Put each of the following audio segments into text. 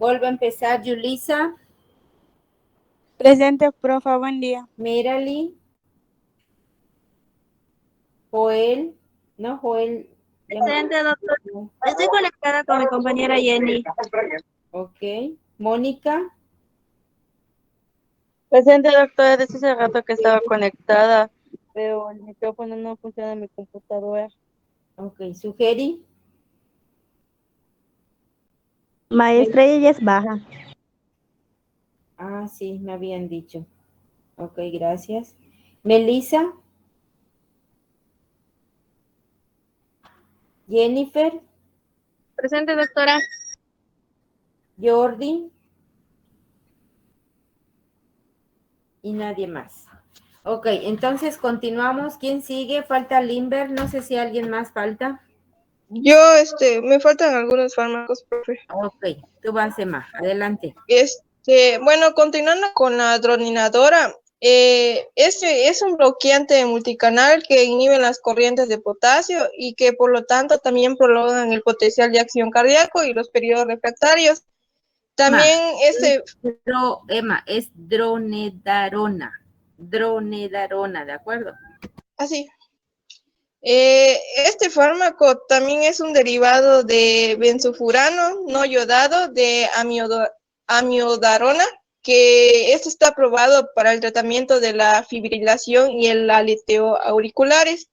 Vuelvo a empezar, Yulisa, Presente, profa, buen día. Merali, Joel, no, Joel, ya me... Presente, doctor. Estoy conectada con mi compañera Jenny. Ok, Mónica, Presente, doctora, desde hace rato que estaba conectada, pero el micrófono no funciona en mi computadora. ok, Sugeri, Maestra, ella es baja. ah, sí, me habían dicho. Ok, gracias. Melissa, Jennifer, Presente, doctora. Jordi y nadie más. Ok, entonces continuamos. ¿Quién sigue? Falta Limber, no sé si alguien más falta. Yo, me faltan algunos fármacos, profe. Ok, tú vas, Emma, adelante. Bueno, continuando con la droninadora, este es un bloqueante multicanal que inhibe las corrientes de potasio y que por lo tanto también prolongan el potencial de acción cardíaco y los periodos refractarios. También Emma, es dronedarona. Dronedarona, ¿de acuerdo? así. Este fármaco también es un derivado de benzofurano no yodado de amiodarona, que esto está aprobado para el tratamiento de la fibrilación y el aleteo auriculares.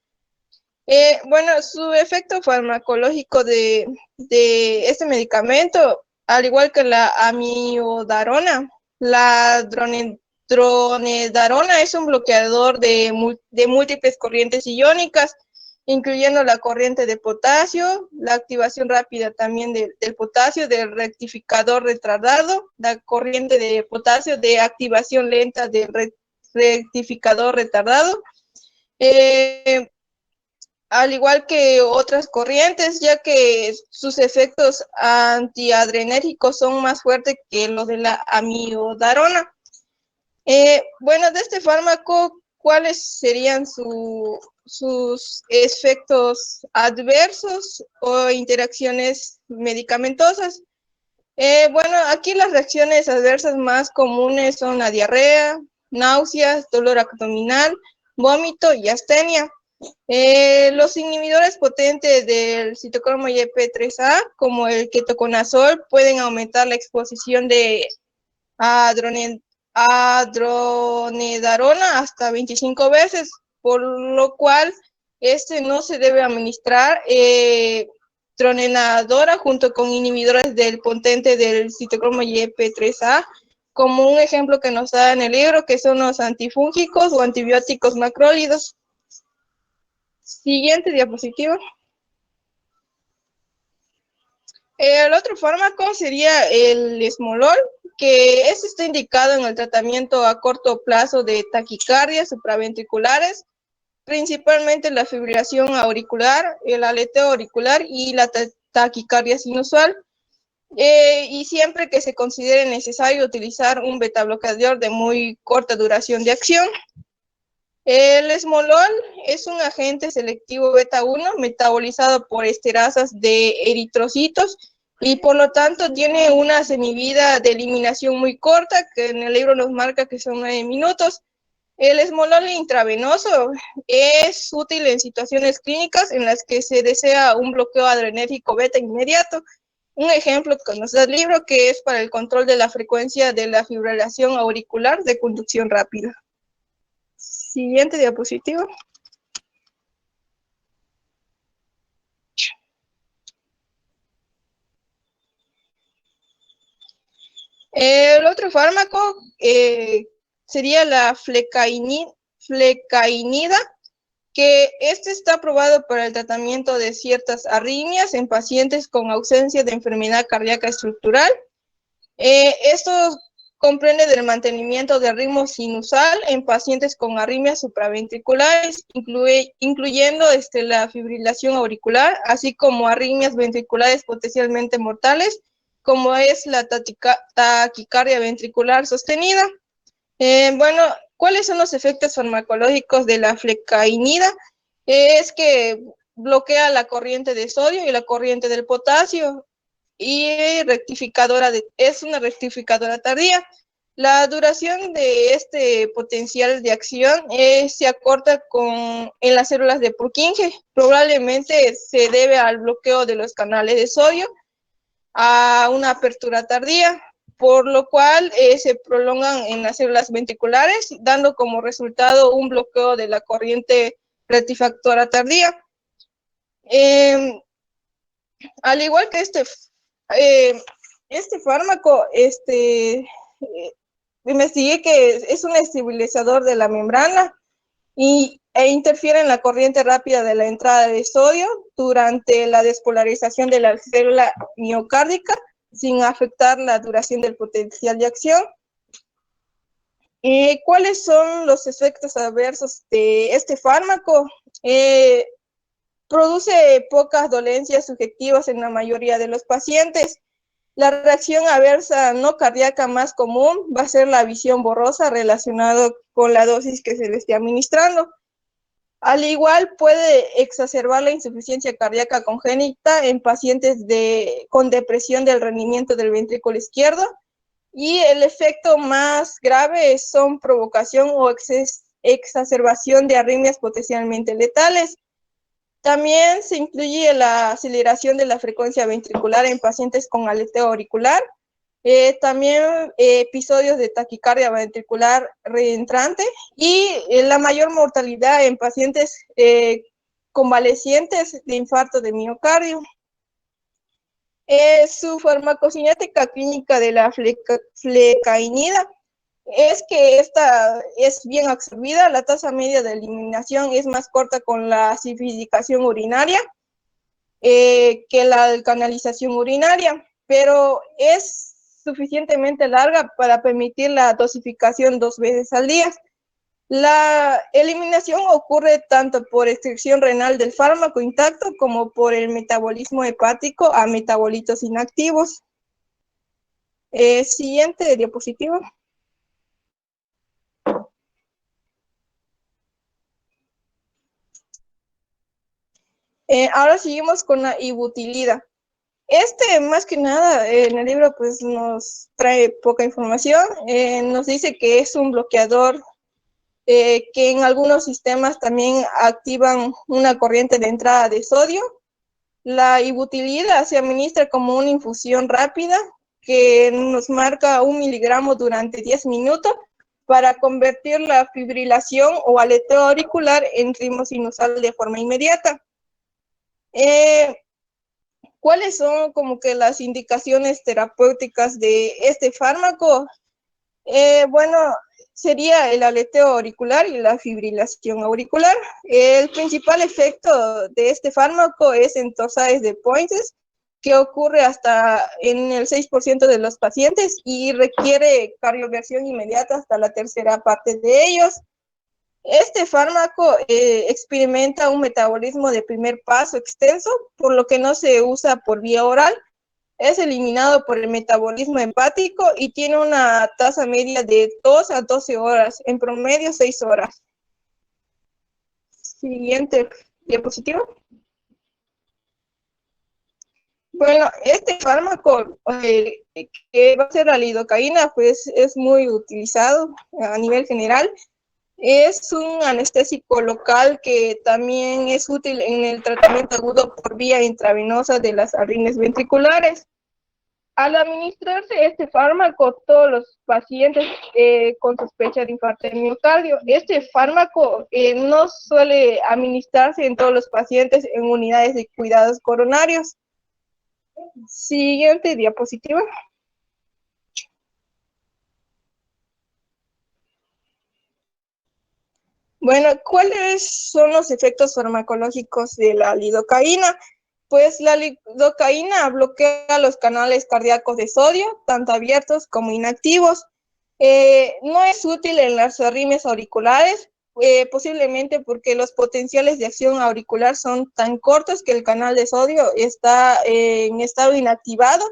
Bueno, su efecto farmacológico de este medicamento, al igual que la amiodarona, la dronedarona es un bloqueador de múltiples corrientes iónicas, incluyendo la corriente de potasio, la activación rápida también del potasio, del rectificador retardado, la corriente de potasio de activación lenta del rectificador retardado. Eh, Al igual que otras corrientes, ya que sus efectos antiadrenérgicos son más fuertes que los de la amiodarona. Bueno, de este fármaco, ¿cuáles serían sus efectos adversos o interacciones medicamentosas? Bueno, aquí las reacciones adversas más comunes son la diarrea, náuseas, dolor abdominal, vómito y astenia. Los inhibidores potentes del citocromo YP3A, como el ketoconazol, pueden aumentar la exposición de adronedarona hasta 25 veces, por lo cual este no se debe administrar dronenadora junto con inhibidores del potente del citocromo YP3A, como un ejemplo que nos da en el libro, que son los antifúngicos o antibióticos macrólidos. Siguiente diapositiva. El otro fármaco sería el esmolol, que este está indicado en el tratamiento a corto plazo de taquicardias supraventriculares, principalmente la fibrilación auricular, el aleteo auricular y la taquicardia inusual. Y siempre que se considere necesario utilizar un beta bloqueador de muy corta duración de acción. El esmolol es un agente selectivo beta 1 metabolizado por esterasas de eritrocitos y por lo tanto tiene una semivida de eliminación muy corta, que en el libro nos marca que son 9 minutos. El esmolol intravenoso es útil en situaciones clínicas en las que se desea un bloqueo adrenérgico beta inmediato. Un ejemplo que nos da el libro, que es para el control de la frecuencia de la fibrilación auricular de conducción rápida. Siguiente diapositiva. El otro fármaco sería la flecainida, que este está aprobado para el tratamiento de ciertas arritmias en pacientes con ausencia de enfermedad cardíaca estructural. Esto comprende del mantenimiento de ritmo sinusal en pacientes con arritmias supraventriculares, incluyendo la fibrilación auricular, así como arritmias ventriculares potencialmente mortales, como es la taquicardia ventricular sostenida. Bueno, ¿cuáles son los efectos farmacológicos de la flecainida? Es que bloquea la corriente de sodio y la corriente del potasio. y es una rectificadora tardía. La duración de este potencial de acción se acorta en las células de Purkinje. Probablemente se debe al bloqueo de los canales de sodio a una apertura tardía, por lo cual se prolongan en las células ventriculares, dando como resultado un bloqueo de la corriente rectifactora tardía. Al igual que este fármaco, investigué que es un estabilizador de la membrana e interfiere en la corriente rápida de la entrada de sodio durante la despolarización de la célula miocárdica, sin afectar la duración del potencial de acción. ¿Cuáles son los efectos adversos de este fármaco? Produce pocas dolencias subjetivas en la mayoría de los pacientes. La reacción adversa no cardíaca más común va a ser la visión borrosa relacionada con la dosis que se le esté administrando. Al igual puede exacerbar la insuficiencia cardíaca congénita en pacientes con depresión del rendimiento del ventrículo izquierdo, y el efecto más grave son provocación o exacerbación de arritmias potencialmente letales. También se incluye la aceleración de la frecuencia ventricular en pacientes con aleteo auricular, también episodios de taquicardia ventricular reentrante y la mayor mortalidad en pacientes convalecientes de infarto de miocardio. Su farmacocinética clínica de la flecainida es que esta es bien absorbida, la tasa media de eliminación es más corta con la acidificación urinaria que la canalización urinaria, pero es suficientemente larga para permitir la dosificación 2 veces al día. La eliminación ocurre tanto por extracción renal del fármaco intacto como por el metabolismo hepático a metabolitos inactivos. Siguiente diapositiva. Ahora seguimos con la ibutilida. Más que nada, en el libro pues nos trae poca información. Nos dice que es un bloqueador que en algunos sistemas también activan una corriente de entrada de sodio. La ibutilida se administra como una infusión rápida que nos marca 1 miligramo durante 10 minutos para convertir la fibrilación o aleteo auricular en ritmo sinusal de forma inmediata. ¿Cuáles son como que las indicaciones terapéuticas de este fármaco? Bueno, sería el aleteo auricular y la fibrilación auricular. El principal efecto de este fármaco es en torsades de Pointes, que ocurre hasta en el 6% de los pacientes y requiere cardioversión inmediata hasta la tercera parte de ellos. Este fármaco experimenta un metabolismo de primer paso extenso, por lo que no se usa por vía oral. Es eliminado por el metabolismo hepático y tiene una tasa media de 2 a 12 horas, en promedio 6 horas. Siguiente diapositiva. Bueno, este fármaco que va a ser la lidocaína, pues es muy utilizado a nivel general. Es un anestésico local que también es útil en el tratamiento agudo por vía intravenosa de las arritmias ventriculares. Al administrarse este fármaco, todos los pacientes con sospecha de infarto de miocardio, este fármaco no suele administrarse en todos los pacientes en unidades de cuidados coronarios. Siguiente diapositiva. Bueno, ¿cuáles son los efectos farmacológicos de la lidocaína? Pues la lidocaína bloquea los canales cardíacos de sodio, tanto abiertos como inactivos. No es útil en las arritmias auriculares, posiblemente porque los potenciales de acción auricular son tan cortos que el canal de sodio está en estado inactivado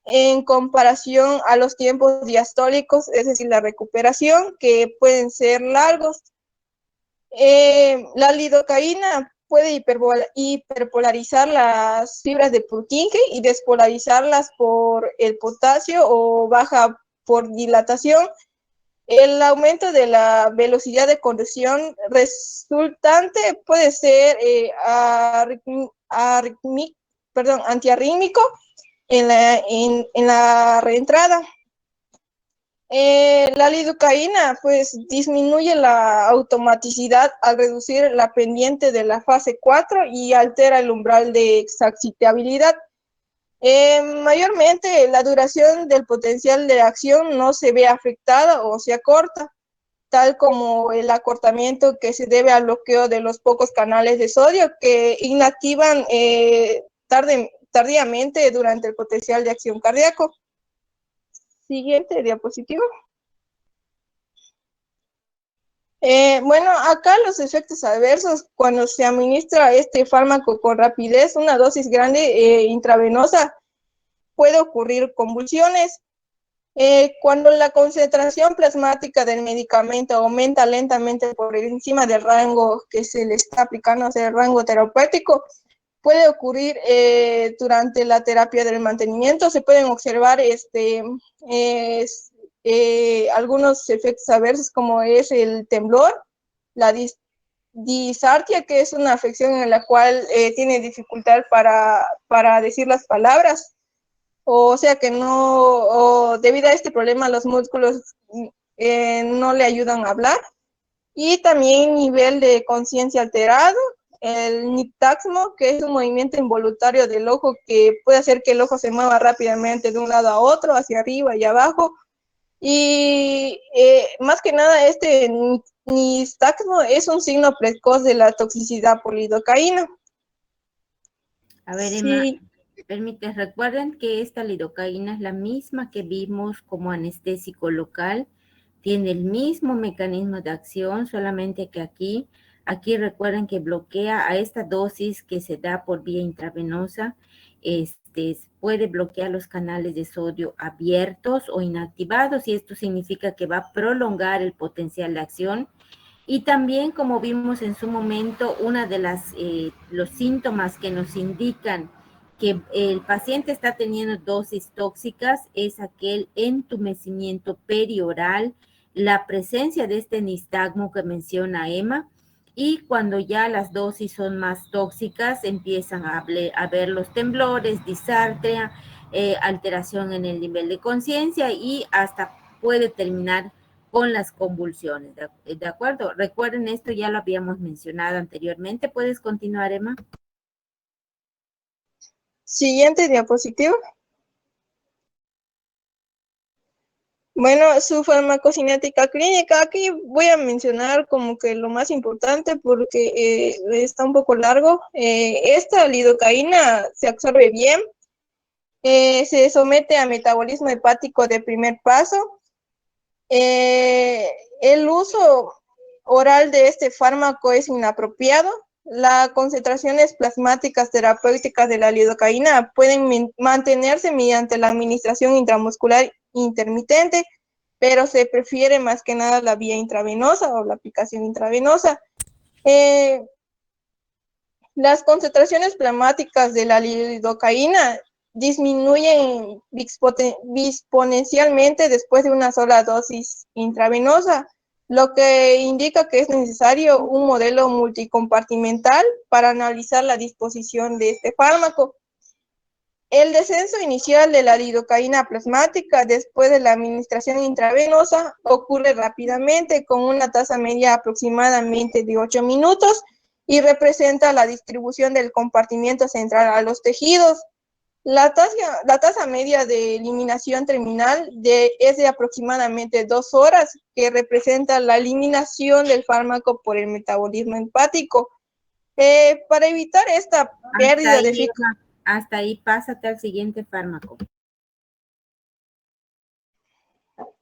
en comparación a los tiempos diastólicos, es decir, la recuperación, que pueden ser largos. La lidocaína puede hiperpolarizar las fibras de Purkinje y despolarizarlas por el potasio o baja por dilatación. El aumento de la velocidad de conducción resultante puede ser antiarrítmico en la reentrada. La lidocaína pues disminuye la automaticidad al reducir la pendiente de la fase 4 y altera el umbral de exaccitabilidad. Mayormente la duración del potencial de acción no se ve afectada o se acorta, tal como el acortamiento que se debe al bloqueo de los pocos canales de sodio que inactivan tardíamente durante el potencial de acción cardíaco. Siguiente diapositiva. Bueno, acá los efectos adversos cuando se administra este fármaco con rapidez, una dosis grande intravenosa, puede ocurrir convulsiones. Cuando la concentración plasmática del medicamento aumenta lentamente por encima del rango que se le está aplicando, o sea, el rango terapéutico, puede ocurrir durante la terapia del mantenimiento. Se pueden observar algunos efectos adversos como es el temblor, la disartia, que es una afección en la cual tiene dificultad para decir las palabras, o sea que debido a este problema los músculos no le ayudan a hablar, y también nivel de conciencia alterado, el niptaxmo, que es un movimiento involuntario del ojo que puede hacer que el ojo se mueva rápidamente de un lado a otro, hacia arriba y abajo, y más que nada este niptaxmo es un signo precoz de la toxicidad por lidocaína. A ver, Emma, Sí. recuerden que esta lidocaína es la misma que vimos como anestésico local, tiene el mismo mecanismo de acción, solamente que aquí recuerden que bloquea a esta dosis que se da por vía intravenosa, puede bloquear los canales de sodio abiertos o inactivados, y esto significa que va a prolongar el potencial de acción. Y también, como vimos en su momento, una de los síntomas que nos indican que el paciente está teniendo dosis tóxicas es aquel entumecimiento perioral, la presencia de este nistagmo que menciona Emma, y cuando ya las dosis son más tóxicas, empiezan a ver los temblores, disartria, alteración en el nivel de conciencia y hasta puede terminar con las convulsiones, ¿de acuerdo? Recuerden, esto ya lo habíamos mencionado anteriormente. ¿Puedes continuar, Emma? Siguiente diapositiva. Bueno, su farmacocinética clínica, aquí voy a mencionar como que lo más importante porque está un poco largo. Esta lidocaína se absorbe bien, se somete a metabolismo hepático de primer paso. El uso oral de este fármaco es inapropiado. Las concentraciones plasmáticas terapéuticas de la lidocaína pueden mantenerse mediante la administración intramuscular intermitente, pero se prefiere más que nada la vía intravenosa o la aplicación intravenosa. Las concentraciones plasmáticas de la lidocaína disminuyen exponencialmente después de una sola dosis intravenosa, lo que indica que es necesario un modelo multicompartimental para analizar la disposición de este fármaco. El descenso inicial de la lidocaína plasmática después de la administración intravenosa ocurre rápidamente con una tasa media aproximadamente de 8 minutos y representa la distribución del compartimiento central a los tejidos. La tasa media de eliminación terminal es de aproximadamente 2 horas, que representa la eliminación del fármaco por el metabolismo hepático. Para evitar esta pérdida de eficacia. Hasta ahí, pásate al siguiente fármaco.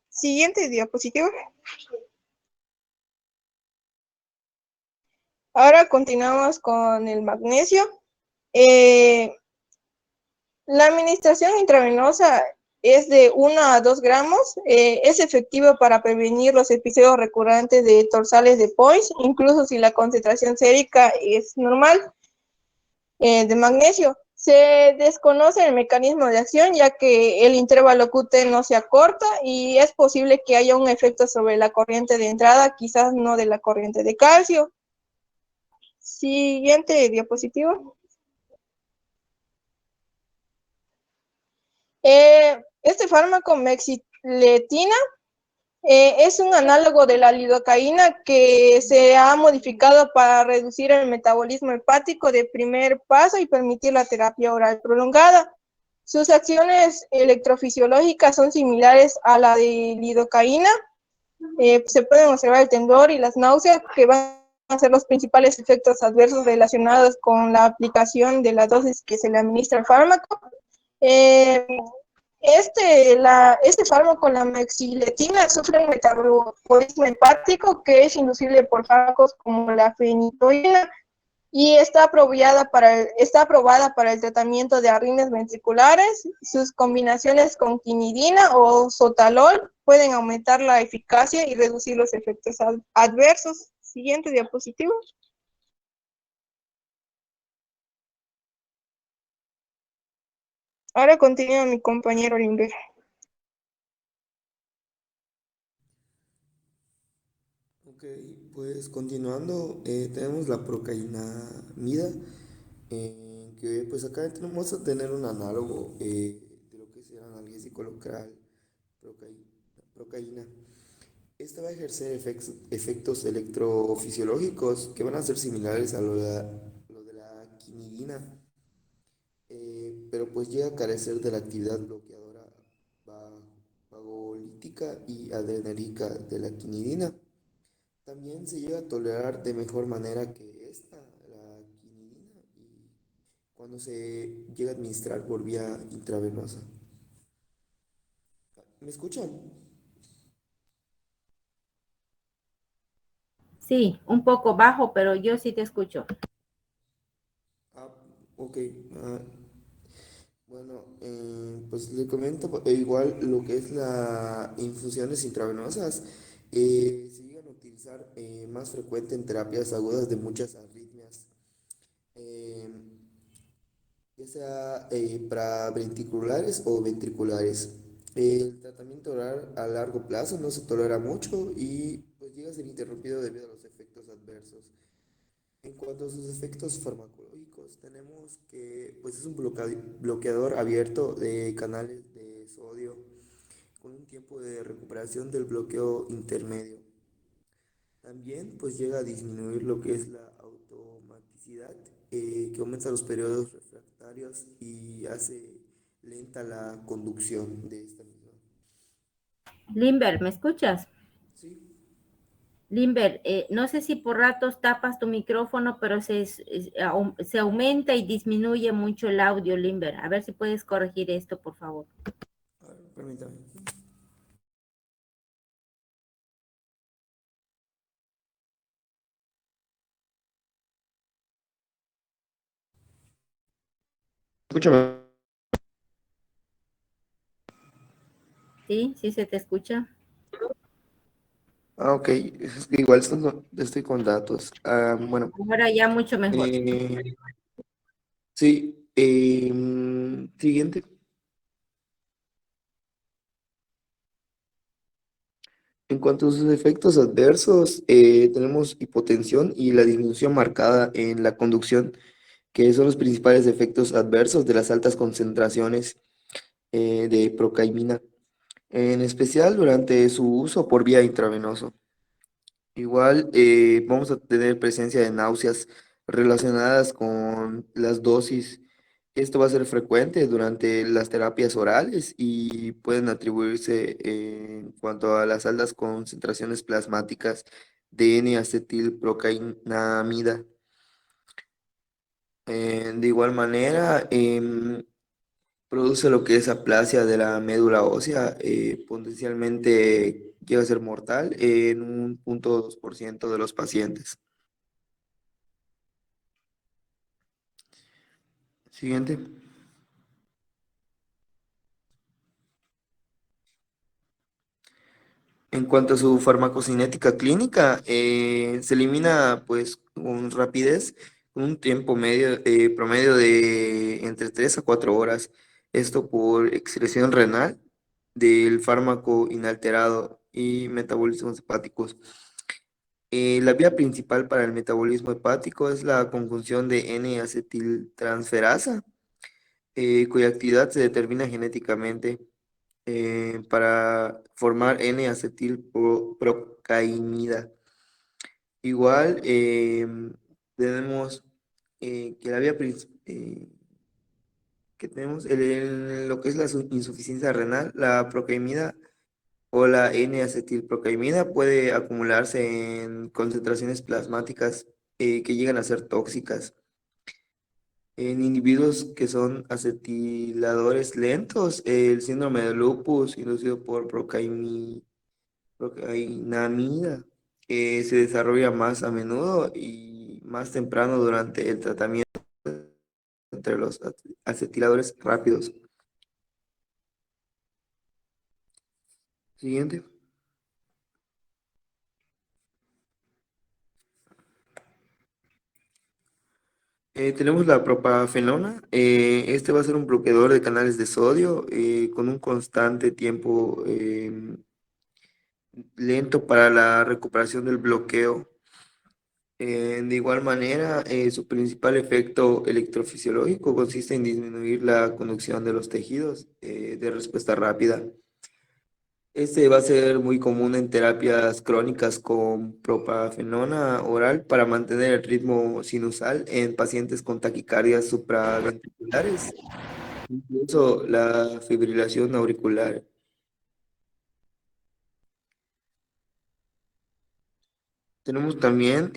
Siguiente diapositiva. Ahora continuamos con el magnesio. La administración intravenosa es de 1 a 2 gramos. Es efectivo para prevenir los episodios recurrentes de torsales de Points, incluso si la concentración sérica es normal. De magnesio. Se desconoce el mecanismo de acción ya que el intervalo QT no se acorta y es posible que haya un efecto sobre la corriente de entrada, quizás no de la corriente de calcio. Siguiente diapositiva. Este fármaco mexiletina es un análogo de la lidocaína que se ha modificado para reducir el metabolismo hepático de primer paso y permitir la terapia oral prolongada. Sus acciones electrofisiológicas son similares a la de lidocaína. Se pueden observar el temblor y las náuseas, que van a ser los principales efectos adversos relacionados con la aplicación de la dosis que se le administra el fármaco. Este fármaco, la mexiletina, sufre un metabolismo hepático que es inducible por fármacos como la fenitoína y está aprobada para el tratamiento de arritmias ventriculares. Sus combinaciones con quinidina o sotalol pueden aumentar la eficacia y reducir los efectos adversos. Siguiente diapositiva. Ahora continúa mi compañero Limber. Ok, pues continuando, tenemos la procainamida, que pues acá vamos a tener un análogo de lo que es el analgésico local, procaína. procaína. Esta va a ejercer efectos electrofisiológicos que van a ser similares a lo de la quinidina, pero pues llega a carecer de la actividad bloqueadora vagolítica y adrenérgica de la quinidina. También se llega a tolerar de mejor manera que esta, la quinidina, y cuando se llega a administrar por vía intravenosa. ¿Me escuchan? Sí, un poco bajo, pero yo sí te escucho. Ah, ok. ah, bueno, pues le comento igual lo que es las infusiones intravenosas. Se llegan a utilizar más frecuente en terapias agudas de muchas arritmias. eh, ya sea paraventriculares o ventriculares. El tratamiento oral a largo plazo no se tolera mucho y pues llega a ser interrumpido debido a los efectos adversos. En cuanto a sus efectos farmacológicos, tenemos que pues es un bloqueador abierto de canales de sodio con un tiempo de recuperación del bloqueo intermedio. También pues llega a disminuir lo que es la automaticidad, que aumenta los periodos refractarios y hace lenta la conducción de esta misma. Limber, ¿me escuchas? Sí, Limber, no sé si por ratos tapas tu micrófono, pero se aumenta y disminuye mucho el audio, Limber. A ver si puedes corregir esto, por favor. a ver, permítame. Escúchame. ¿Sí? ¿Sí se te escucha? Ah, ok, igual estoy con datos. Bueno, Ahora ya mucho mejor. sí, siguiente. En cuanto a sus efectos adversos, tenemos hipotensión y la disminución marcada en la conducción, que son los principales efectos adversos de las altas concentraciones de procaimina, en especial durante su uso por vía intravenoso. Igual vamos a tener presencia de náuseas relacionadas con las dosis. Esto va a ser frecuente durante las terapias orales y pueden atribuirse en cuanto a las altas concentraciones plasmáticas de N-acetilprocainamida. De igual manera, produce lo que es aplasia de la médula ósea, potencialmente llega a ser mortal en un 0,2% de los pacientes. Siguiente. En cuanto a su farmacocinética clínica, se elimina pues con rapidez, con un tiempo promedio de entre 3 a 4 horas. Esto por excreción renal del fármaco inalterado y metabolismos hepáticos. La vía principal para el metabolismo hepático es la conjunción de N-acetiltransferasa, cuya actividad se determina genéticamente para formar N-acetilprocainida. Igual tenemos que la vía que tenemos lo que es la insuficiencia renal, la procaimida o la N-acetilprocaimida puede acumularse en concentraciones plasmáticas que llegan a ser tóxicas. En individuos que son acetiladores lentos, el síndrome de lupus inducido por procainamida se desarrolla más a menudo y más temprano durante el tratamiento entre los acetiladores rápidos. Siguiente. Tenemos la propafenona. Este va a ser un bloqueador de canales de sodio con un constante tiempo lento para la recuperación del bloqueo. De igual manera, su principal efecto electrofisiológico consiste en disminuir la conducción de los tejidos de respuesta rápida. Este va a ser muy común en terapias crónicas con propafenona oral para mantener el ritmo sinusal en pacientes con taquicardias supraventriculares, incluso la fibrilación auricular. Tenemos también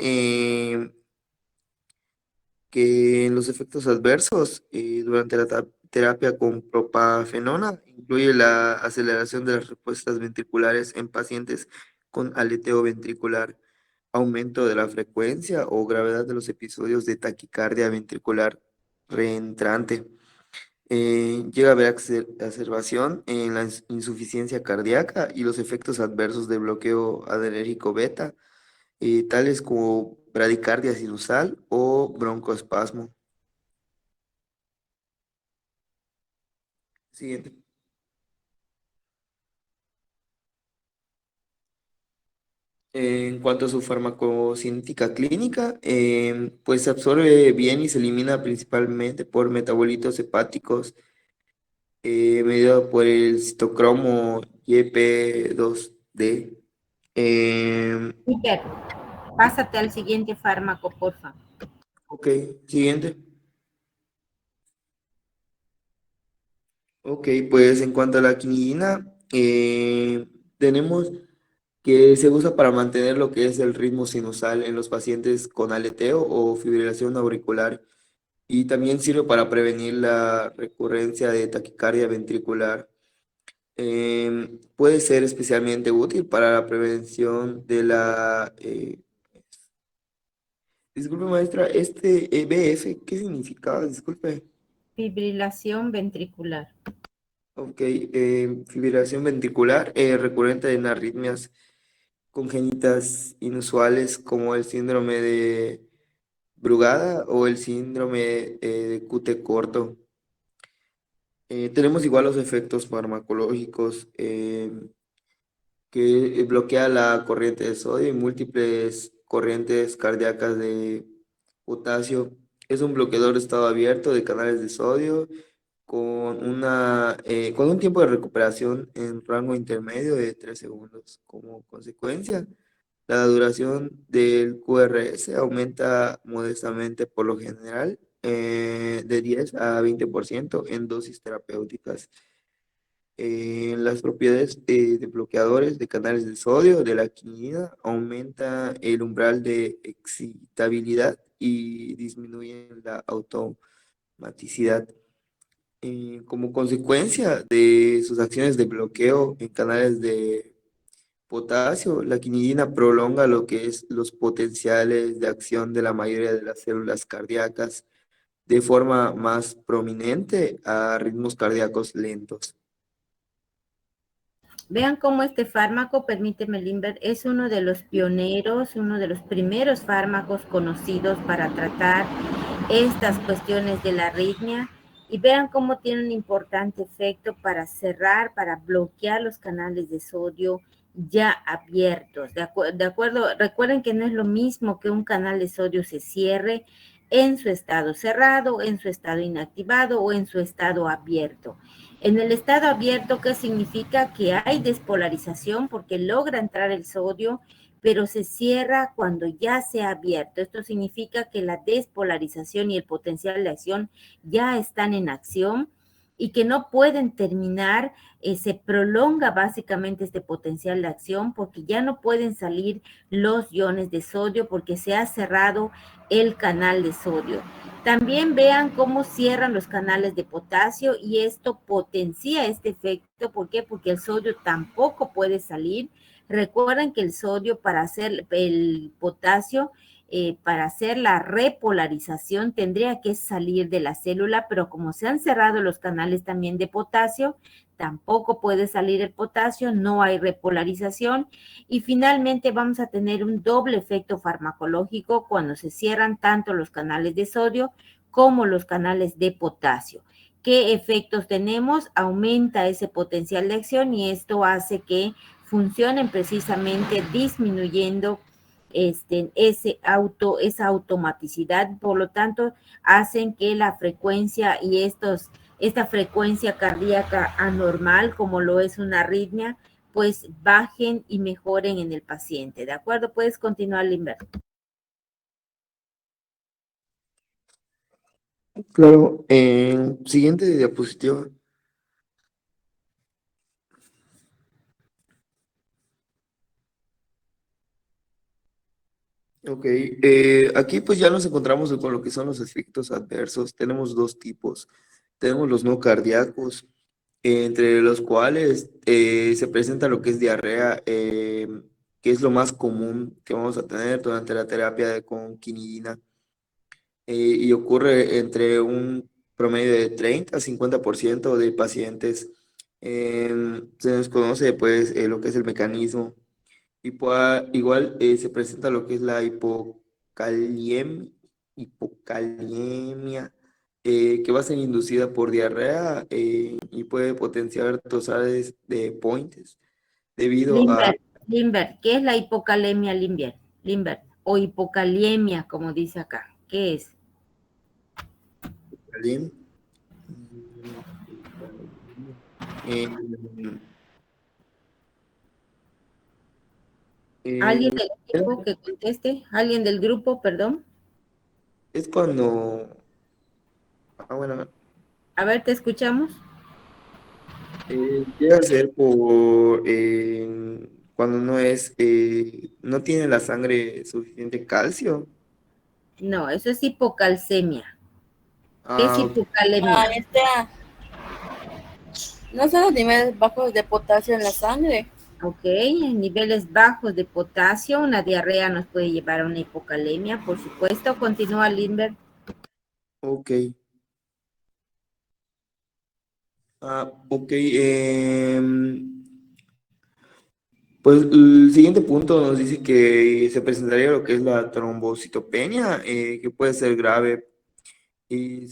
que los efectos adversos durante la terapia con propafenona incluye la aceleración de las respuestas ventriculares en pacientes con aleteo ventricular, aumento de la frecuencia o gravedad de los episodios de taquicardia ventricular reentrante. Llega a haber exacerbación en la insuficiencia cardíaca y los efectos adversos de bloqueo adrenérgico beta, tales como bradicardia sinusal o broncoespasmo. Siguiente. En cuanto a su farmacocinética clínica, pues se absorbe bien y se elimina principalmente por metabolitos hepáticos mediado por el citocromo YP2D. Peter, pásate al siguiente fármaco, porfa. Ok, siguiente. Ok, pues en cuanto a la quinidina, tenemos que se usa para mantener lo que es el ritmo sinusal en los pacientes con aleteo o fibrilación auricular y también sirve para prevenir la recurrencia de taquicardia ventricular. Puede ser especialmente útil para la prevención de la... disculpe, maestra, este BF, ¿qué significaba? Disculpe. Fibrilación ventricular. Ok, fibrilación ventricular recurrente en arritmias congénitas inusuales como el síndrome de Brugada o el síndrome de QT corto. Tenemos igual los efectos farmacológicos que bloquea la corriente de sodio y múltiples corrientes cardíacas de potasio. Es un bloqueador de estado abierto de canales de sodio con un tiempo de recuperación en rango intermedio de 3 segundos. Como consecuencia, la duración del QRS aumenta modestamente por lo general de 10 a 20% en dosis terapéuticas. Las propiedades de bloqueadores de canales de sodio de la quinina aumenta el umbral de excitabilidad y disminuyen la automaticidad. Como consecuencia de sus acciones de bloqueo en canales de potasio, la quinidina prolonga lo que es los potenciales de acción de la mayoría de las células cardíacas de forma más prominente a ritmos cardíacos lentos. Vean cómo este fármaco, permíteme, Limber, es uno de los pioneros, uno de los primeros fármacos conocidos para tratar estas cuestiones de la arritmia, y vean cómo tiene un importante efecto para cerrar, para bloquear los canales de sodio ya abiertos. De acuerdo, recuerden que no es lo mismo que un canal de sodio se cierre en su estado cerrado, en su estado inactivado o en su estado abierto. En el estado abierto, ¿qué significa? Que hay despolarización porque logra entrar el sodio, pero se cierra cuando ya se ha abierto. Esto significa que la despolarización y el potencial de acción ya están en acción y que no pueden terminar, se prolonga básicamente este potencial de acción porque ya no pueden salir los iones de sodio porque se ha cerrado el canal de sodio. También vean cómo cierran los canales de potasio y esto potencia este efecto. ¿Por qué? Porque el sodio tampoco puede salir. Recuerden que el sodio para hacer el potasio, para hacer la repolarización tendría que salir de la célula, pero como se han cerrado los canales también de potasio, tampoco puede salir el potasio, no hay repolarización y finalmente vamos a tener un doble efecto farmacológico cuando se cierran tanto los canales de sodio como los canales de potasio. ¿Qué efectos tenemos? Aumenta ese potencial de acción y esto hace que funcionen precisamente disminuyendo esa automaticidad, por lo tanto, hacen que la frecuencia y esta frecuencia cardíaca anormal, como lo es una arritmia, pues bajen y mejoren en el paciente. ¿De acuerdo? Puedes continuar, Limber. Claro, siguiente diapositiva. Ok, aquí pues ya nos encontramos con lo que son los efectos adversos. Tenemos dos tipos. Tenemos los no cardíacos, entre los cuales se presenta lo que es diarrea, que es lo más común que vamos a tener durante la terapia con quinidina, y ocurre entre un promedio de 30 a 50% de pacientes. Se nos conoce pues lo que es el mecanismo. Igual se presenta lo que es la hipocaliemia, que va a ser inducida por diarrea, y puede potenciar tosales de Pointes debido a Limber, ¿qué es la hipocalemia, Limber? O hipocaliemia, como dice acá. ¿Qué es? Calem. Eh, ¿Alguien eh, del equipo que conteste? ¿Alguien del grupo, perdón? es cuando, bueno, A ver, te escuchamos. llega a ser por cuando no tiene la sangre suficiente calcio. No, eso es hipocalcemia. ¿Qué es Ah, ok. hipocalemia? No son los niveles bajos de potasio en la sangre. Ok, en niveles bajos de potasio, una diarrea nos puede llevar a una hipocalemia, por supuesto. Continúa, Limber. Ok. Ok. Pues el siguiente punto nos dice que se presentaría lo que es la trombocitopenia, que puede ser grave y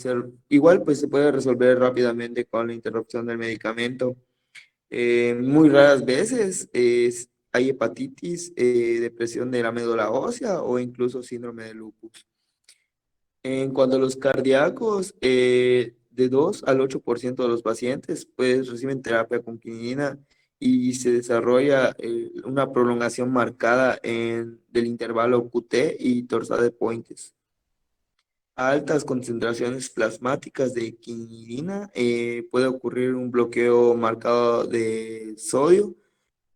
igual pues se puede resolver rápidamente con la interrupción del medicamento. Muy raras veces hay hepatitis, depresión de la médula ósea o incluso síndrome de lupus. En cuanto a los cardíacos, de 2 al 8% de los pacientes pues reciben terapia con quinina y se desarrolla una prolongación marcada del intervalo QT y torsade de Pointes. A altas concentraciones plasmáticas de quinidina puede ocurrir un bloqueo marcado de sodio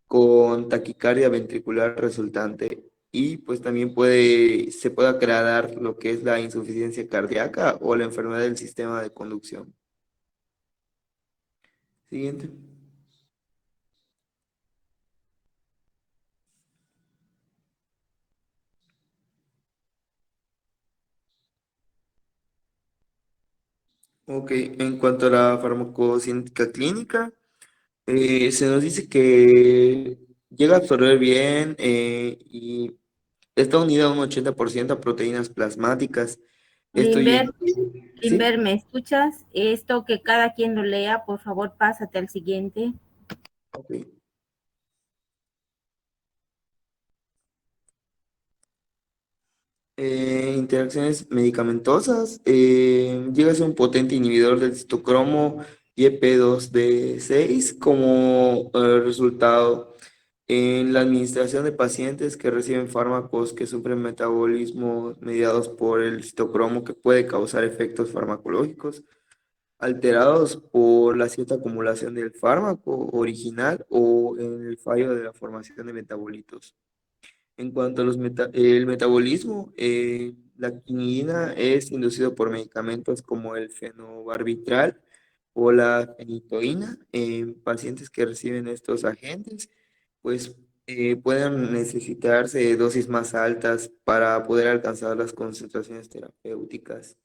con taquicardia ventricular resultante, y pues también se puede aclarar lo que es la insuficiencia cardíaca o la enfermedad del sistema de conducción. Siguiente. Ok, en cuanto a la farmacocinética clínica, Se nos dice que llega a absorber bien y está unida a un 80% a proteínas plasmáticas. Esto Limber, llega, ¿sí? Limber, ¿me escuchas? Esto que cada quien lo lea, por favor, pásate al siguiente. Ok. Interacciones medicamentosas. Llega a ser un potente inhibidor del citocromo YP2D6 como resultado en la administración de pacientes que reciben fármacos que sufren metabolismo mediados por el citocromo que puede causar efectos farmacológicos alterados por la cierta acumulación del fármaco original o en el fallo de la formación de metabolitos. En cuanto a el metabolismo, la quinidina es inducido por medicamentos como el fenobarbital o la fenitoína. En pacientes que reciben estos agentes, pues pueden necesitarse dosis más altas para poder alcanzar las concentraciones terapéuticas.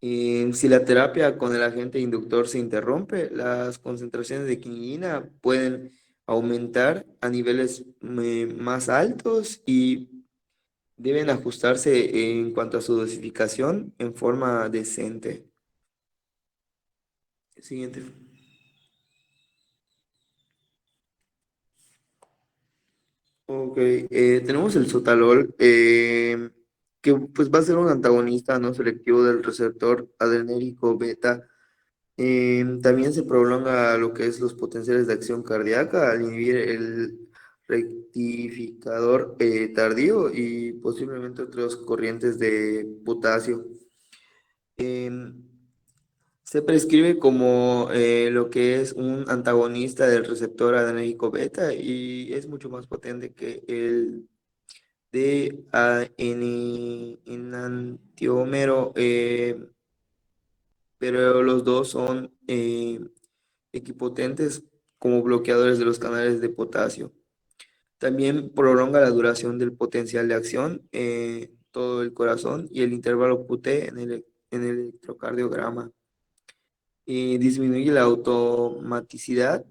Si la terapia con el agente inductor se interrumpe, las concentraciones de quinidina pueden aumentar a niveles más altos y deben ajustarse en cuanto a su dosificación en forma decente. Siguiente. Ok, tenemos el sotalol, que pues va a ser un antagonista no selectivo del receptor adrenérgico beta. También se prolonga lo que es los potenciales de acción cardíaca al inhibir el rectificador tardío y posiblemente otras corrientes de potasio. Em, Se prescribe como lo que es un antagonista del receptor adrenérgico beta y es mucho más potente que el de enantiómero, pero los dos son equipotentes como bloqueadores de los canales de potasio. También prolonga la duración del potencial de acción, todo el corazón y el intervalo QT en el electrocardiograma. Disminuye la automaticidad,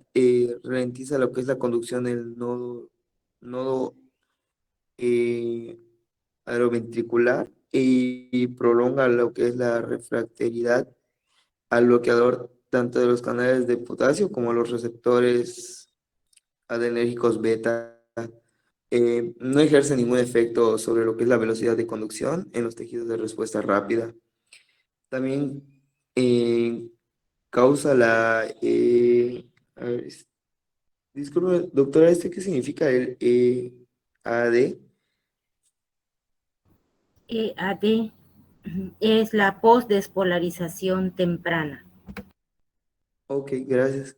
ralentiza lo que es la conducción del nodo eh, aeroventricular y prolonga lo que es la refracteriedad al bloqueador tanto de los canales de potasio como los receptores adrenérgicos beta. No ejerce ningún efecto sobre lo que es la velocidad de conducción en los tejidos de respuesta rápida. También eh, causa la... a ver, disculpe, doctora, ¿este qué significa el EAD? EAD es la postdespolarización temprana. Ok, gracias.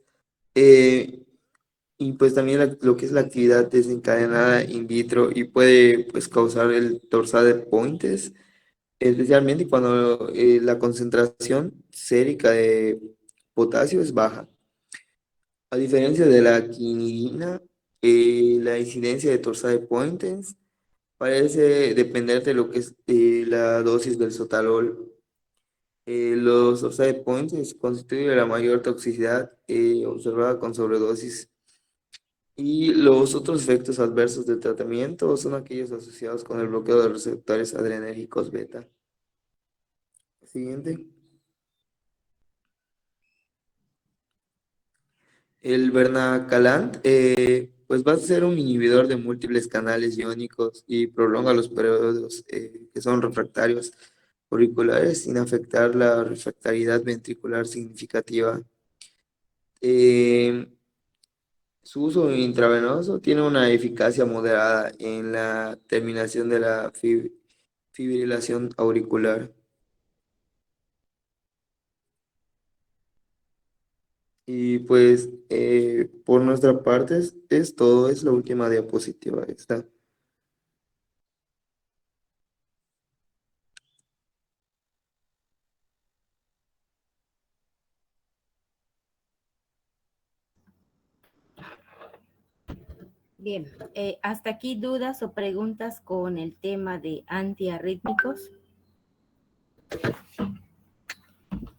Eh, y pues también lo que es la actividad desencadenada in vitro y puede pues causar el torsade de Pointes, especialmente cuando la concentración sérica de potasio es baja. A diferencia de la quinidina, la incidencia de torsade de Pointes parece depender de lo que es la dosis del sotalol. Los torsade de Pointes constituyen la mayor toxicidad observada con sobredosis. Y los otros efectos adversos del tratamiento son aquellos asociados con el bloqueo de receptores adrenérgicos beta. Siguiente. El Bernacalant, pues va a ser un inhibidor de múltiples canales iónicos y prolonga los periodos que son refractarios auriculares sin afectar la refractariedad ventricular significativa. Eh, Su uso intravenoso tiene una eficacia moderada en la terminación de la fibrilación auricular. Y pues por nuestra parte es todo, es la última diapositiva esta. Bien, hasta aquí dudas o preguntas con el tema de antiarrítmicos.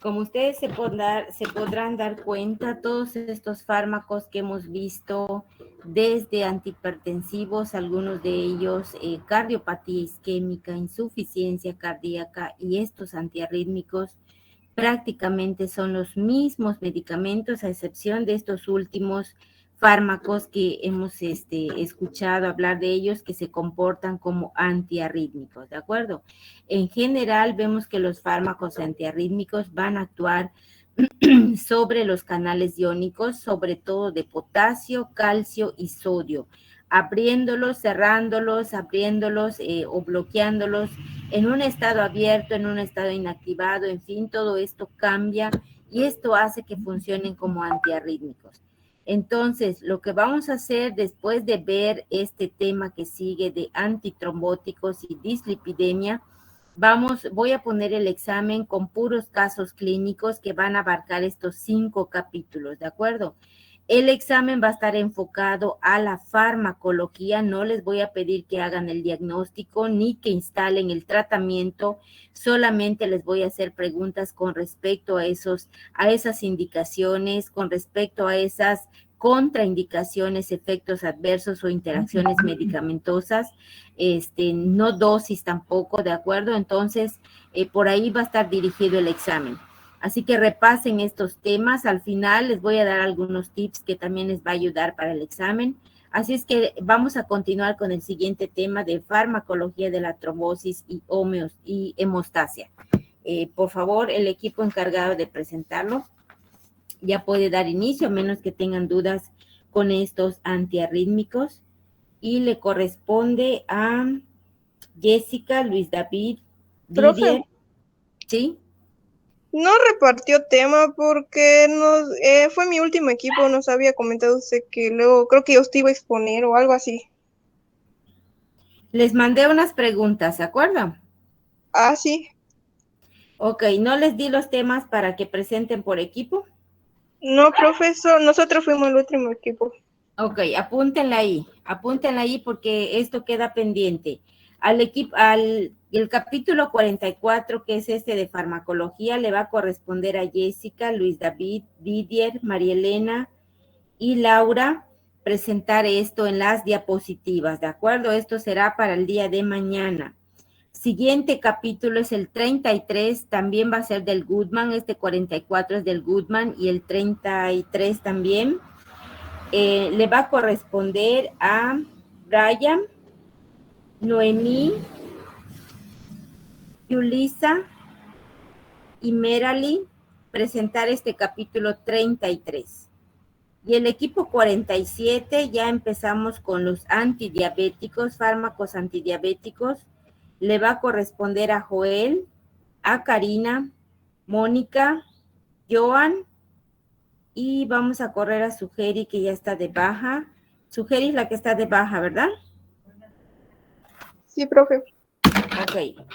Como ustedes se podrán dar cuenta, todos estos fármacos que hemos visto, desde antihipertensivos, algunos de ellos cardiopatía isquémica, insuficiencia cardíaca y estos antiarrítmicos, prácticamente son los mismos medicamentos, a excepción de estos últimos fármacos que hemos escuchado hablar de ellos, que se comportan como antiarrítmicos, ¿de acuerdo? En general, vemos que los fármacos antiarrítmicos van a actuar sobre los canales iónicos, sobre todo de potasio, calcio y sodio, abriéndolos, cerrándolos, abriéndolos o bloqueándolos en un estado abierto, en un estado inactivado, en fin, todo esto cambia y esto hace que funcionen como antiarrítmicos. Entonces, lo que vamos a hacer después de ver este tema que sigue de antitrombóticos y dislipidemia, voy a poner el examen con puros casos clínicos que van a abarcar estos 5 capítulos, ¿de acuerdo? El examen va a estar enfocado a la farmacología, no les voy a pedir que hagan el diagnóstico ni que instalen el tratamiento, solamente les voy a hacer preguntas con respecto a esas indicaciones, con respecto a esas contraindicaciones, efectos adversos o interacciones medicamentosas, no dosis tampoco, ¿de acuerdo? Entonces, por ahí va a estar dirigido el examen. Así que repasen estos temas. Al final les voy a dar algunos tips que también les va a ayudar para el examen. Así es que vamos a continuar con el siguiente tema de farmacología de la trombosis y hemostasia. Por favor, el equipo encargado de presentarlo ya puede dar inicio, a menos que tengan dudas con estos antiarrítmicos. Y le corresponde a Jessica, Luis David, Profe. Didier. ¿Sí? No repartió tema porque fue mi último equipo, nos había comentado usted que luego creo que usted iba a exponer o algo así. Les mandé unas preguntas, ¿se acuerdan? Ah, sí. Ok, ¿no les di los temas para que presenten por equipo? No, profesor, nosotros fuimos el último equipo. Ok, apúntenla ahí porque esto queda pendiente. El capítulo 44, que es este de farmacología, le va a corresponder a Jessica, Luis David, Didier, María Elena y Laura presentar esto en las diapositivas, ¿de acuerdo? Esto será para el día de mañana. Siguiente capítulo es el 33, también va a ser del Goodman, este 44 es del Goodman y el 33 también. Le va a corresponder a Brian, Noemí, Yulisa y Merali presentar este capítulo 33. Y el equipo 47 ya empezamos con los antidiabéticos, fármacos antidiabéticos. Le va a corresponder a Joel, a Karina, Mónica, Joan, y vamos a correr a Sugeri, que ya está de baja. Sugeri es la que está de baja, ¿verdad? Sí, profe. Ok.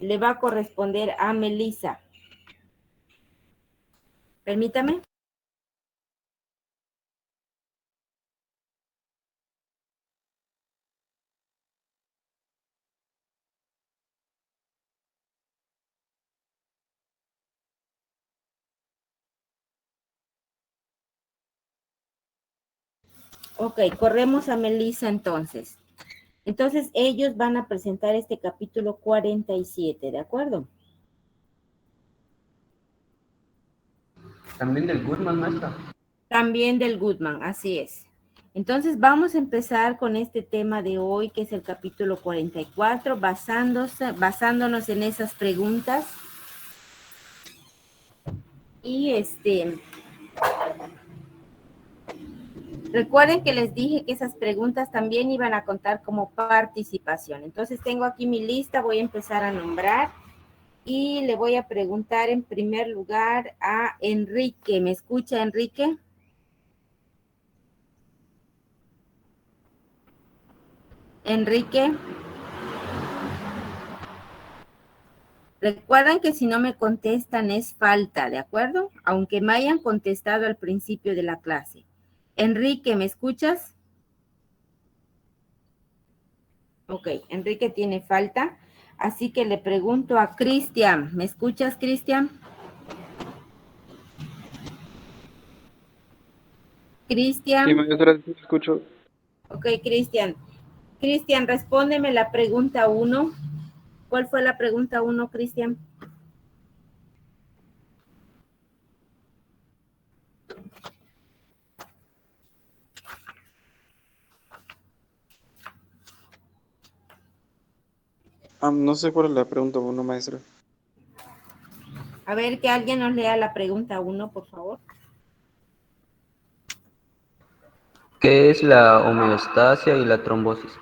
Le va a corresponder a Melissa. Permítame. Ok, corremos a Melissa entonces. Entonces, ellos van a presentar este capítulo 47, ¿de acuerdo? También del Goodman, maestra. También del Goodman, así es. Entonces, vamos a empezar con este tema de hoy, que es el capítulo 44, basándonos en esas preguntas. Y recuerden que les dije que esas preguntas también iban a contar como participación. Entonces, tengo aquí mi lista, voy a empezar a nombrar. Y le voy a preguntar en primer lugar a Enrique. ¿Me escucha, Enrique? Enrique. Recuerden que si no me contestan es falta, ¿de acuerdo? Aunque me hayan contestado al principio de la clase. Enrique, ¿me escuchas? Ok, Enrique tiene falta. Así que le pregunto a Cristian. ¿Me escuchas, Cristian? Sí, Cristian. maestra, sí te escucho. Ok, Cristian. Cristian, respóndeme la pregunta 1. ¿Cuál fue la pregunta 1, Cristian? No sé cuál es la pregunta, uno, maestra. A ver, que alguien nos lea la pregunta 1, por favor. ¿Qué es la homeostasia y la trombosis?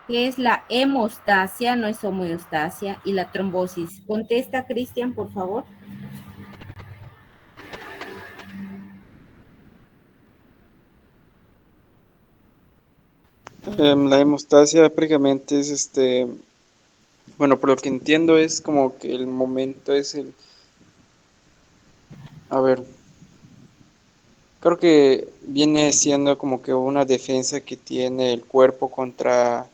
¿Qué es la hemostasia? No es homeostasia. Y la trombosis. Contesta, Cristian, por favor. La hemostasia prácticamente es bueno, por lo que entiendo es como que el momento es a ver, creo que viene siendo como que una defensa que tiene el cuerpo contra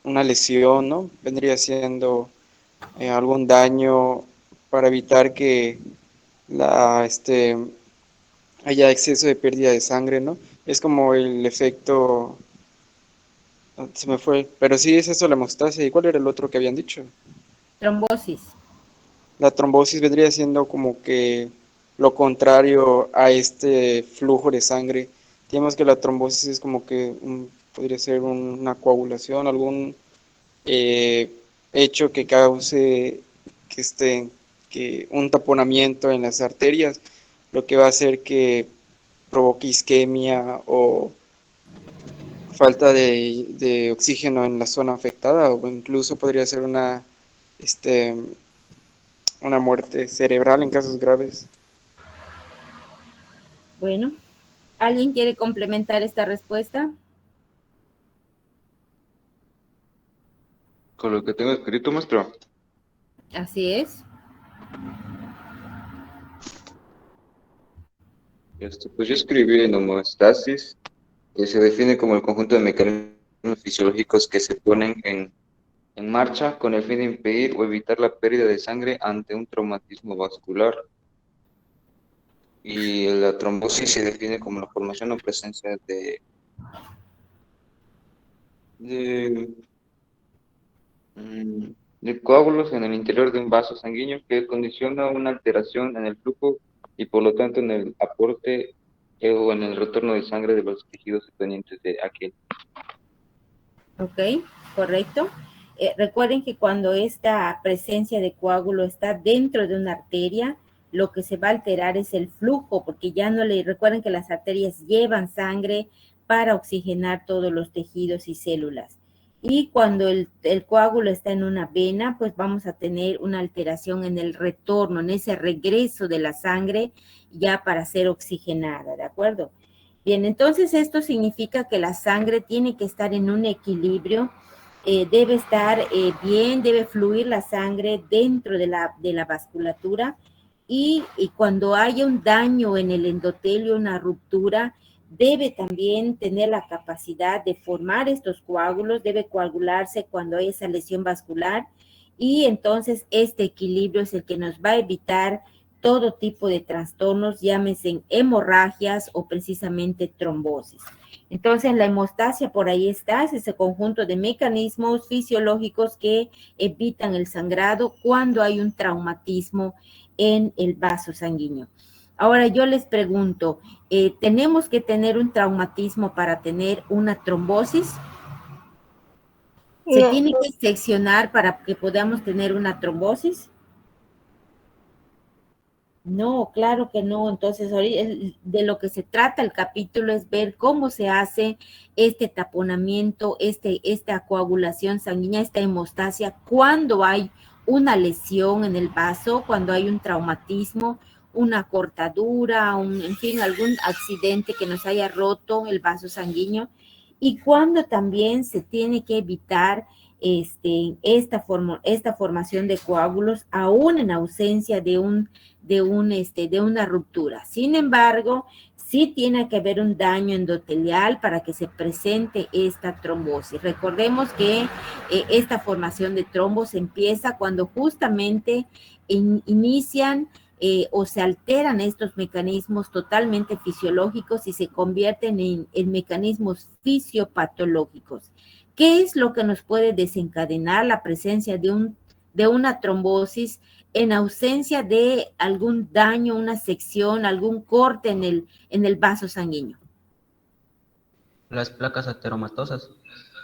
una lesión, ¿no? Vendría siendo algún daño para evitar que haya exceso de pérdida de sangre, ¿no? Es como el efecto, se me fue, pero sí es eso la hemostasia. ¿Y cuál era el otro que habían dicho? Trombosis. La trombosis vendría siendo como que lo contrario a este flujo de sangre. Digamos que la trombosis es como que podría ser una coagulación, algún eh, hecho que cause que que un taponamiento en las arterias, lo que va a hacer que provoque isquemia o falta de oxígeno en la zona afectada, o incluso podría ser este, una muerte cerebral en casos graves. Bueno, ¿alguien quiere complementar esta respuesta? Con lo que tengo escrito, maestro. Así es. Pues yo escribí en homeostasis, que se define como el conjunto de mecanismos fisiológicos que se ponen en marcha con el fin de impedir o evitar la pérdida de sangre ante un traumatismo vascular. Y la trombosis se define como la formación o presencia de, mm, de coágulos en el interior de un vaso sanguíneo que condiciona una alteración en el flujo y por lo tanto en el aporte o en el retorno de sangre de los tejidos dependientes de aquel. Ok, correcto. Recuerden que cuando esta presencia de coágulo está dentro de una arteria, lo que se va a alterar es el flujo, porque ya no le recuerden que las arterias llevan sangre para oxigenar todos los tejidos y células. Y cuando el coágulo está en una vena, pues vamos a tener una alteración en el retorno, en ese regreso de la sangre ya para ser oxigenada, ¿de acuerdo? Bien, entonces esto significa que la sangre tiene que estar en un equilibrio, debe estar bien, debe fluir la sangre dentro de la vasculatura y cuando haya un daño en el endotelio, una ruptura, debe también tener la capacidad de formar estos coágulos, debe coagularse cuando hay esa lesión vascular y entonces este equilibrio es el que nos va a evitar todo tipo de trastornos, llámese hemorragias o precisamente trombosis. Entonces, la hemostasia por ahí está, es ese conjunto de mecanismos fisiológicos que evitan el sangrado cuando hay un traumatismo en el vaso sanguíneo. Ahora yo les pregunto, ¿tenemos que tener un traumatismo para tener una trombosis? ¿Se No, tiene que seccionar para que podamos tener una trombosis? No, claro que no. Entonces, de lo que se trata el capítulo es ver cómo se hace este taponamiento, esta coagulación sanguínea, esta hemostasia, cuando hay una lesión en el vaso, cuando hay un traumatismo, una cortadura, en fin, algún accidente que nos haya roto el vaso sanguíneo, y cuando también se tiene que evitar esta formación de coágulos, aún en ausencia de una ruptura. Sin embargo, sí tiene que haber un daño endotelial para que se presente esta trombosis. Recordemos que esta formación de trombos empieza cuando justamente inician o se alteran estos mecanismos totalmente fisiológicos y se convierten en mecanismos fisiopatológicos. ¿Qué es lo que nos puede desencadenar la presencia de una trombosis en ausencia de algún daño, una sección, algún corte en el vaso sanguíneo? Las placas ateromatosas.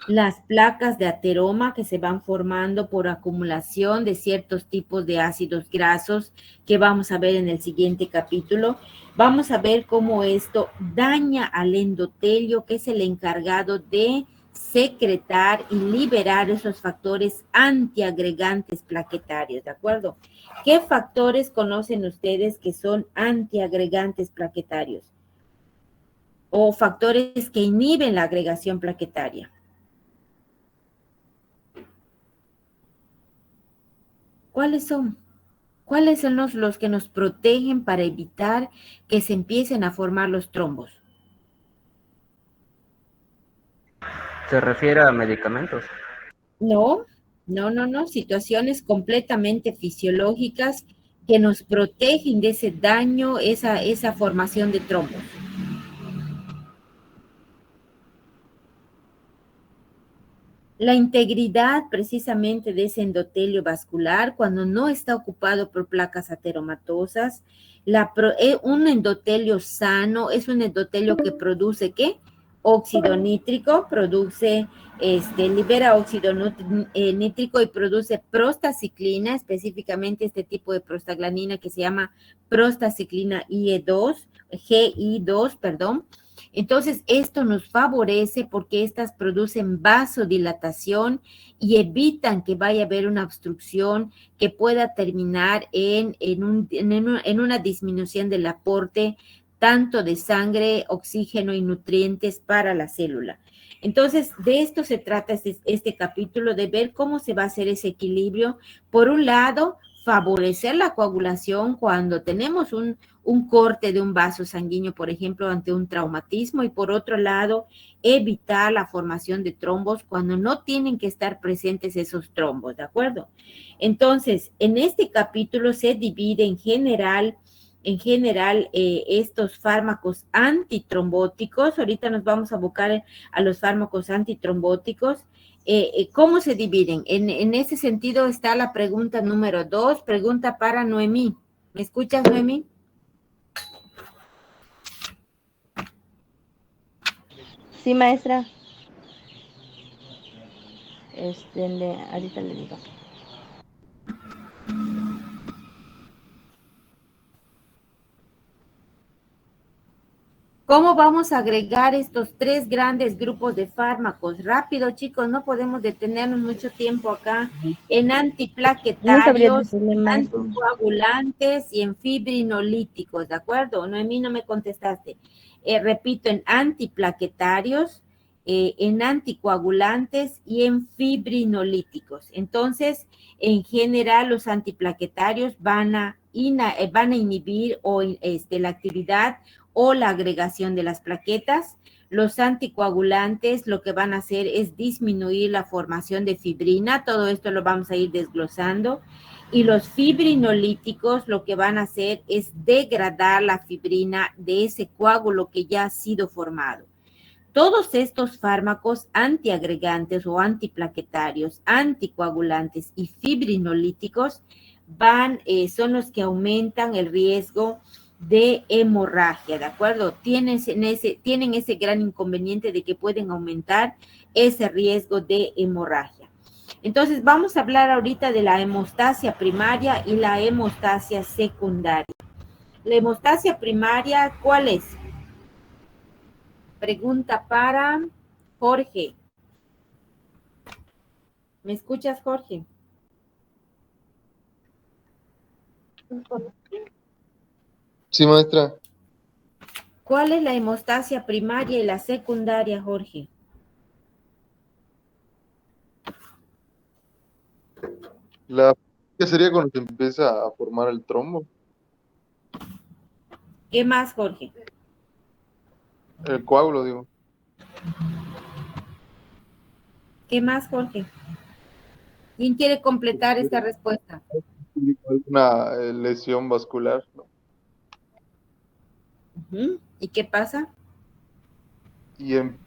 Las placas de ateroma que se van formando por acumulación de ciertos tipos de ácidos grasos que vamos a ver en el siguiente capítulo. Vamos a ver cómo esto daña al endotelio, que es el encargado de secretar y liberar esos factores antiagregantes plaquetarios, ¿de acuerdo? ¿Qué factores conocen ustedes que son antiagregantes plaquetarios? O factores que inhiben la agregación plaquetaria. ¿Cuáles son? ¿Cuáles son los que nos protegen para evitar que se empiecen a formar los trombos? ¿Se refiere a medicamentos? No, situaciones completamente fisiológicas que nos protegen de ese daño, esa formación de trombos. La integridad precisamente de ese endotelio vascular cuando no está ocupado por placas ateromatosas. Un endotelio sano es un endotelio que produce ¿qué? Óxido nítrico, libera óxido nítrico y produce prostaciclina, específicamente este tipo de prostaglandina que se llama prostaciclina GI2, perdón. Entonces, esto nos favorece porque estas producen vasodilatación y evitan que vaya a haber una obstrucción que pueda terminar en una disminución del aporte tanto de sangre, oxígeno y nutrientes para la célula. Entonces, de esto se trata este capítulo, de ver cómo se va a hacer ese equilibrio. Por un lado, favorecer la coagulación cuando tenemos un corte de un vaso sanguíneo, por ejemplo, ante un traumatismo, y por otro lado, evitar la formación de trombos cuando no tienen que estar presentes esos trombos, ¿de acuerdo? Entonces, en este capítulo se divide en general estos fármacos antitrombóticos. Ahorita nos vamos a abocar a los fármacos antitrombóticos. ¿Cómo se dividen? En ese sentido está la pregunta número 2, pregunta para Noemí. ¿Me escuchas, Noemí? Sí, maestra. Ahorita le digo. ¿Cómo vamos a agregar estos 3 grandes grupos de fármacos? Rápido, chicos, no podemos detenernos mucho tiempo acá. En No sabría antiplaquetarios, decirle, maestra. anticoagulantes y en fibrinolíticos, ¿de acuerdo? Noemí, no me contestaste. Repito, en antiplaquetarios, en anticoagulantes y en fibrinolíticos. Entonces, en general, los antiplaquetarios van a inhibir la actividad o la agregación de las plaquetas. Los anticoagulantes lo que van a hacer es disminuir la formación de fibrina, todo esto lo vamos a ir desglosando, y los fibrinolíticos lo que van a hacer es degradar la fibrina de ese coágulo que ya ha sido formado. Todos estos fármacos antiagregantes o antiplaquetarios, anticoagulantes y fibrinolíticos son los que aumentan el riesgo de hemorragia, ¿de acuerdo? Tienen ese gran inconveniente de que pueden aumentar ese riesgo de hemorragia. Entonces, vamos a hablar ahorita de la hemostasia primaria y la hemostasia secundaria. La hemostasia primaria, ¿cuál es? Pregunta para Jorge. ¿Me escuchas, Jorge? Sí, maestra. ¿Cuál es la hemostasia primaria y la secundaria, Jorge? ¿Qué sería cuando se empieza a formar el trombo? ¿Qué más, Jorge? El coágulo, digo. ¿Qué más, Jorge? ¿Quién quiere completar esta respuesta? alguna lesión vascular, ¿no? Ujú. ¿Y qué pasa? Y en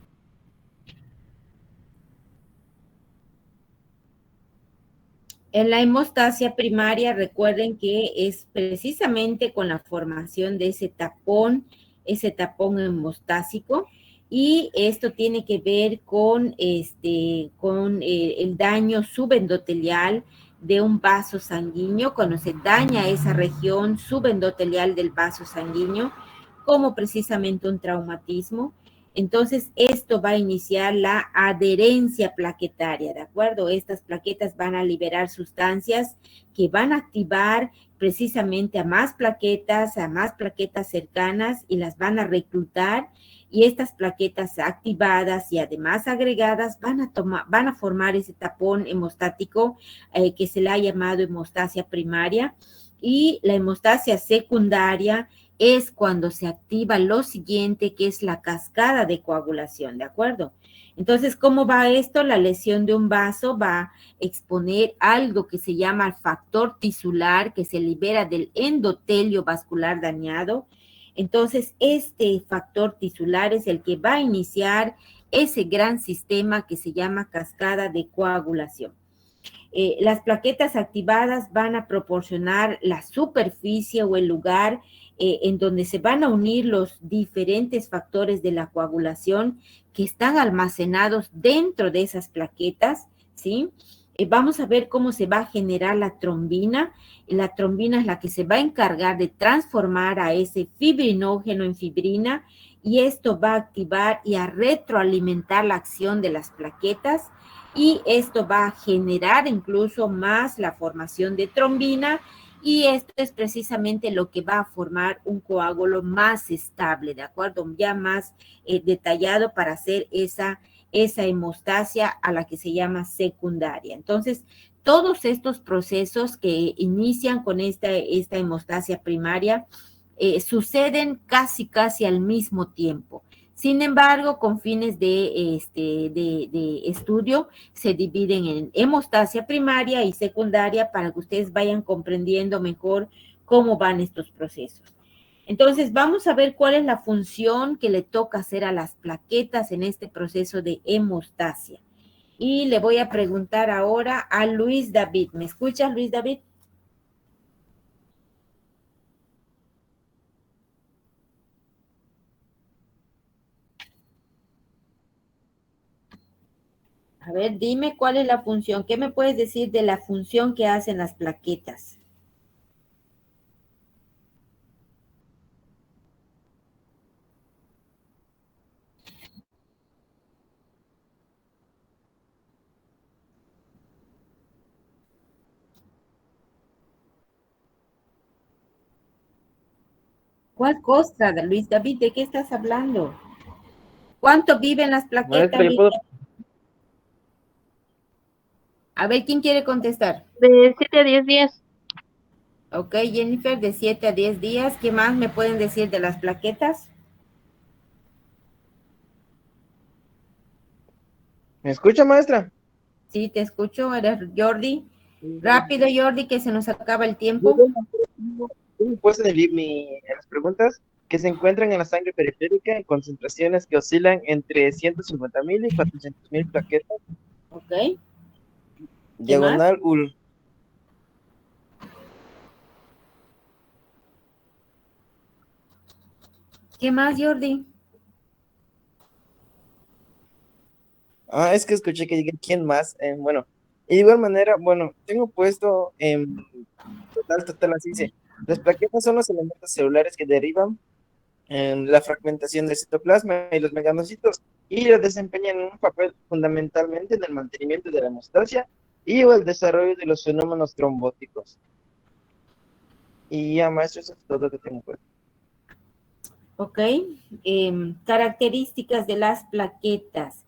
En la hemostasia primaria, recuerden que es precisamente con la formación de ese tapón hemostásico, y esto tiene que ver con, el daño subendotelial de un vaso sanguíneo, cuando se daña esa región subendotelial del vaso sanguíneo, como precisamente un traumatismo. Entonces, esto va a iniciar la adherencia plaquetaria, ¿de acuerdo? Estas plaquetas van a liberar sustancias que van a activar precisamente a más plaquetas cercanas, y las van a reclutar, y estas plaquetas activadas y además agregadas van a formar ese tapón hemostático que se le ha llamado hemostasia primaria. Y la hemostasia secundaria es cuando se activa lo siguiente, que es la cascada de coagulación, ¿de acuerdo? Entonces, ¿cómo va esto? La lesión de un vaso va a exponer algo que se llama factor tisular, que se libera del endotelio vascular dañado. Entonces, este factor tisular es el que va a iniciar ese gran sistema que se llama cascada de coagulación. Las plaquetas activadas van a proporcionar la superficie o el lugar en donde se van a unir los diferentes factores de la coagulación que están almacenados dentro de esas plaquetas, ¿sí? Vamos a ver cómo se va a generar la trombina. La trombina es la que se va a encargar de transformar a ese fibrinógeno en fibrina, y esto va a activar y a retroalimentar la acción de las plaquetas, y esto va a generar incluso más la formación de trombina, y esto es precisamente lo que va a formar un coágulo más estable, ¿de acuerdo? Ya más detallado para hacer esa hemostasia a la que se llama secundaria. Entonces, todos estos procesos que inician con esta hemostasia primaria suceden casi al mismo tiempo. Sin embargo, con fines de estudio, se dividen en hemostasia primaria y secundaria para que ustedes vayan comprendiendo mejor cómo van estos procesos. Entonces, vamos a ver cuál es la función que le toca hacer a las plaquetas en este proceso de hemostasia. Y le voy a preguntar ahora a Luis David. ¿Me escuchas, Luis David? A ver, dime cuál es la función. ¿Qué me puedes decir de la función que hacen las plaquetas? ¿Cuál cosa, Luis David? ¿De qué estás hablando? ¿Cuánto viven las plaquetas, Maestra, ¿yo Luis puedo? David? A ver, ¿quién quiere contestar? De 7 a 10 días. Ok, Jennifer, de 7 a 10 días. ¿Qué más me pueden decir de las plaquetas? ¿Me escucha, maestra? Sí, te escucho. ¿Eres Jordi? Rápido, Jordi, que se nos acaba el Yo tiempo. tengo puesto en las preguntas que se encuentran en la sangre periférica en concentraciones que oscilan entre 150.000 y 400.000 plaquetas. Ok. ¿Qué más? Diagonal UL. ¿Qué más, Jordi? Es que escuché que diga quién más. Bueno, y de igual manera, bueno, tengo puesto en total, así dice. Las plaquetas son los elementos celulares que derivan en la fragmentación del citoplasma y los meganocitos, y desempeñan un papel fundamentalmente en el mantenimiento de la hemostasia y o el desarrollo de los fenómenos trombóticos. Y ya, maestro, eso es todo lo que tengo puesto. Ok. Características de las plaquetas.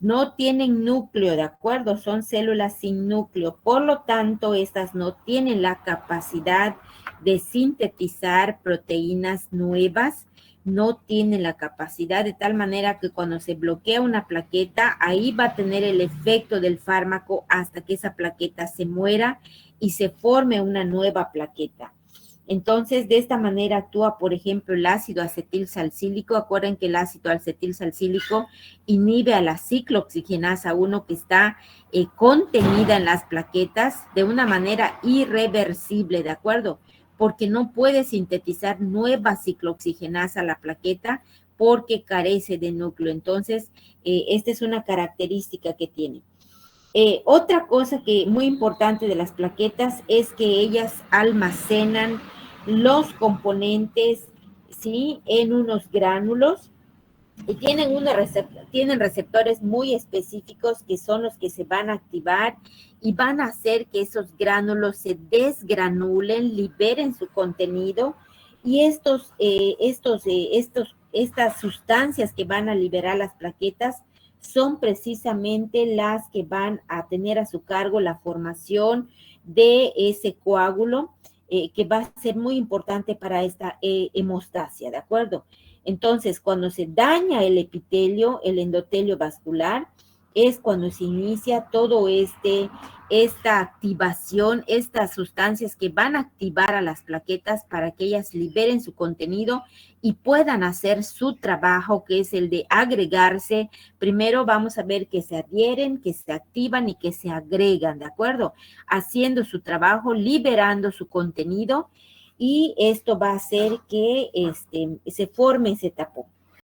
No tienen núcleo, ¿de acuerdo? Son células sin núcleo. Por lo tanto, estas no tienen la capacidad de sintetizar proteínas nuevas, no tiene la capacidad, de tal manera que cuando se bloquea una plaqueta, ahí va a tener el efecto del fármaco hasta que esa plaqueta se muera y se forme una nueva plaqueta. Entonces, de esta manera actúa, por ejemplo, el ácido acetilsalicílico. Acuerden que el ácido acetilsalicílico inhibe a la ciclooxigenasa 1 que está contenida en las plaquetas de una manera irreversible, ¿de acuerdo? Porque no puede sintetizar nueva ciclooxigenasa a la plaqueta porque carece de núcleo. Entonces, esta es una característica que tiene. Otra cosa que muy importante de las plaquetas es que ellas almacenan los componentes, ¿sí?, en unos gránulos y tienen receptores muy específicos que son los que se van a activar y van a hacer que esos gránulos se desgranulen, liberen su contenido y estas sustancias que van a liberar las plaquetas son precisamente las que van a tener a su cargo la formación de ese coágulo que va a ser muy importante para esta hemostasia, ¿de acuerdo? Entonces, cuando se daña el epitelio, el endotelio vascular, es cuando se inicia todo esta activación, estas sustancias que van a activar a las plaquetas para que ellas liberen su contenido y puedan hacer su trabajo, que es el de agregarse. Primero vamos a ver que se adhieren, que se activan y que se agregan, ¿de acuerdo? Haciendo su trabajo, liberando su contenido y esto va a hacer que se forme ese tapón.